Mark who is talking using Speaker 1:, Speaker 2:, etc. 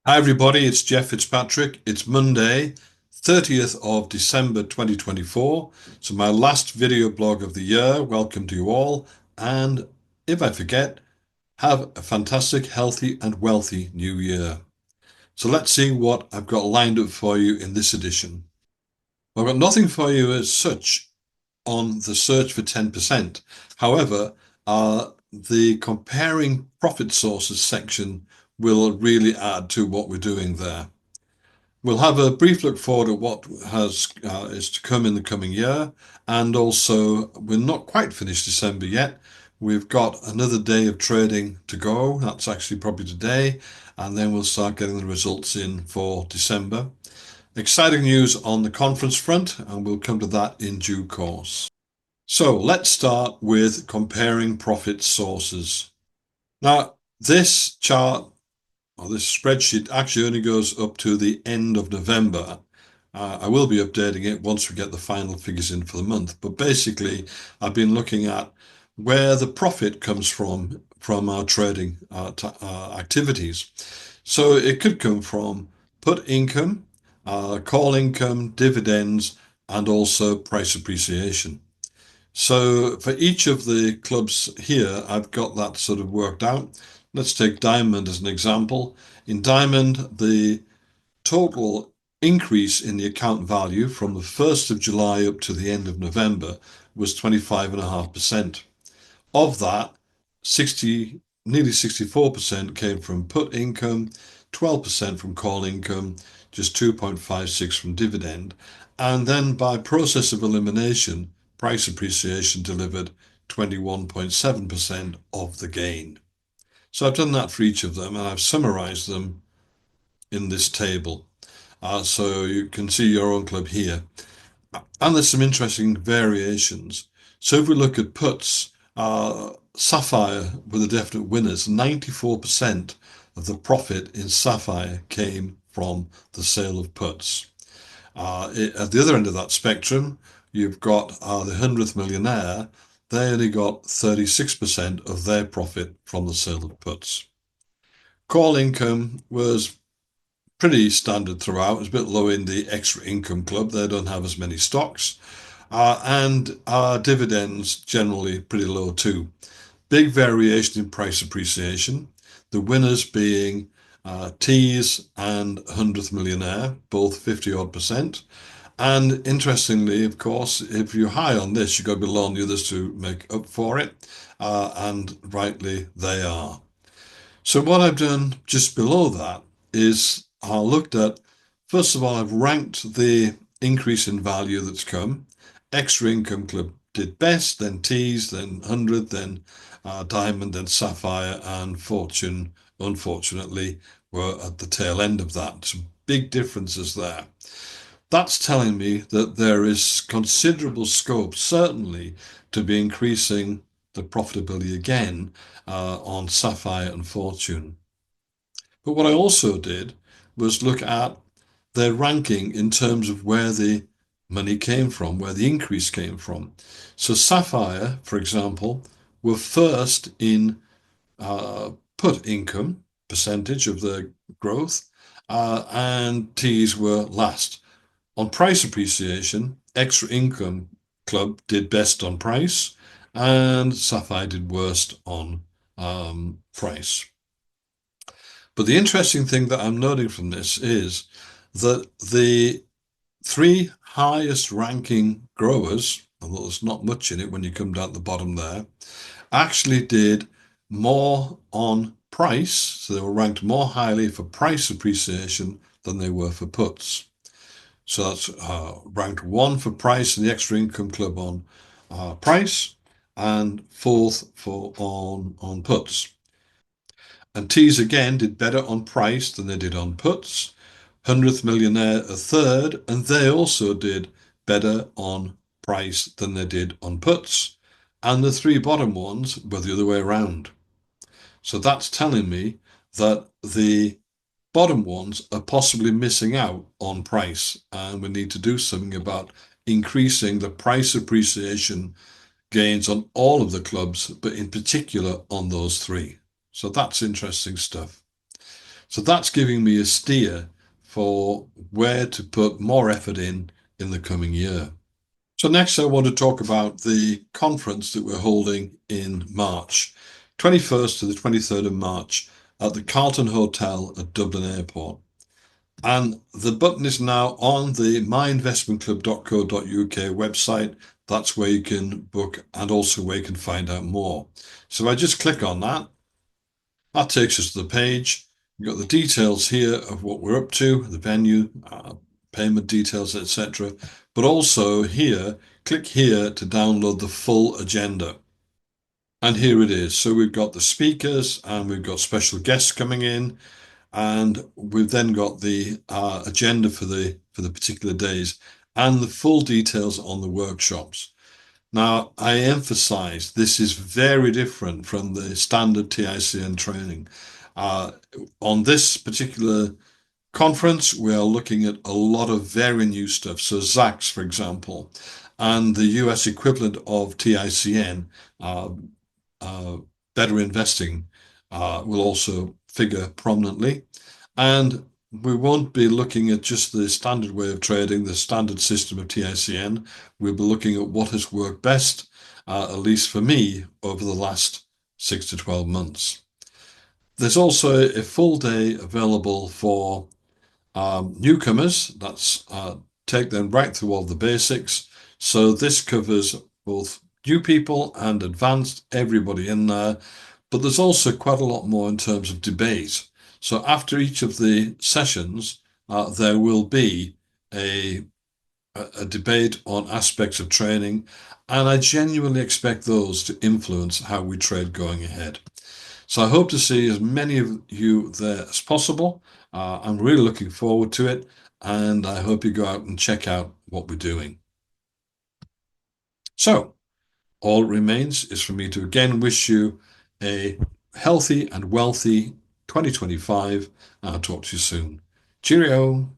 Speaker 1: Hi everybody, it's Jeff Fitzpatrick. It's Monday, 30th of December 2024. So my last video blog of the year. Welcome to you all. And if I forget, have a fantastic, healthy and wealthy new year. So let's see what I've got lined up for you in this edition. I've got nothing for you as such on the search for 10%. However, the comparing profit sources section will really add to what we're doing there. We'll have a brief look forward at what is to come in the coming year, and also we're not quite finished December yet. We've got another day of trading to go. That's actually probably today, and then we'll start getting the results in for December. Exciting news on the conference front, and we'll come to that in due course. So let's start with comparing profit sources. Now, this chart or this spreadsheet actually only goes up to the end of November. I will be updating it once we get the final figures in for the month. But basically, I've been looking at where the profit comes from our trading activities. So it could come from put income, call income, dividends, and also price appreciation. So for each of the clubs here, I've got that sort of worked out. Let's take Diamond as an example. In Diamond, the total increase in the account value from the 1st of July up to the end of November was 25.5%. Of that, nearly 64% came from put income, 12% from call income, just 2.56 from dividend, and then by process of elimination, price appreciation delivered 21.7% of the gain. So I've done that for each of them, and I've summarized them in this table. So you can see your own club here. And there's some interesting variations. So if we look at puts, Sapphire were the definite winners. 94% of the profit in Sapphire came from the sale of puts. At the other end of that spectrum, you've got the 100th Millionaire. They only got 36% of their profit from the sale of puts. Call income was pretty standard throughout. It was a bit low in the extra income club. They don't have as many stocks. And dividends generally pretty low too. Big variation in price appreciation. The winners being Tees and 100th Millionaire, both 50 odd percent. And interestingly, of course, if you're high on this, you've got to be low on the others to make up for it. And rightly, they are. So what I've done just below that is I looked at, first of all, I've ranked the increase in value that's come. Extra Income Club did best, then Tees, then 100, then Diamond, then Sapphire, and Fortune, unfortunately, were at the tail end of that. Some big differences there. That's telling me that there is considerable scope, certainly, to be increasing the profitability again on Sapphire and Fortune. But what I also did was look at their ranking in terms of where the money came from, where the increase came from. So Sapphire, for example, were first in put income percentage of the growth, and Tees were last. On price appreciation, Extra Income Club did best on price, and Sapphire did worst on price. But the interesting thing that I'm noting from this is that the three highest ranking growers, although there's not much in it when you come down the bottom there, actually did more on price. So they were ranked more highly for price appreciation than they were for puts. So that's ranked one for price in the Extra Income Club on price, and fourth for on puts. And Tees again did better on price than they did on puts. 100th Millionaire a third, and they also did better on price than they did on puts. And the three bottom ones were the other way around. So that's telling me that the bottom ones are possibly missing out on price, and we need to do something about increasing the price appreciation gains on all of the clubs, but in particular on those three. So that's interesting stuff. So that's giving me a steer for where to put more effort in the coming year. So next I want to talk about the conference that we're holding in March, 21st to the 23rd of March at the Carlton Hotel at Dublin Airport. And the button is now on the myinvestmentclub.co.uk website. That's where you can book and also where you can find out more. So if I just click on that, that takes us to the page. You've got the details here of what we're up to, the venue, payment details, etc. But also here, click here to download the full agenda. And here it is. So we've got the speakers and we've got special guests coming in, and we've then got the agenda for the particular days and the full details on the workshops. Now, I emphasize this is very different from the standard TICN training. On this particular conference, we are looking at a lot of very new stuff. So Zacks, for example, and the US equivalent of TICN, uh, Better Investing, will also figure prominently. And we won't be looking at just the standard way of trading, the standard system of TICN. We'll be looking at what has worked best, at least for me, over the last 6 to 12 months. There's also a full day available for newcomers. That's take them right through all the basics. So this covers both new people and advanced, everybody in there. But there's also quite a lot more in terms of debate. So after each of the sessions, there will be a debate on aspects of training, and I genuinely expect those to influence how we trade going ahead. So I hope to see as many of you there as possible. I'm really looking forward to it, and I hope you go out and check out what we're doing. So all it remains is for me to again wish you a healthy and wealthy 2025, and I'll talk to you soon. Cheerio.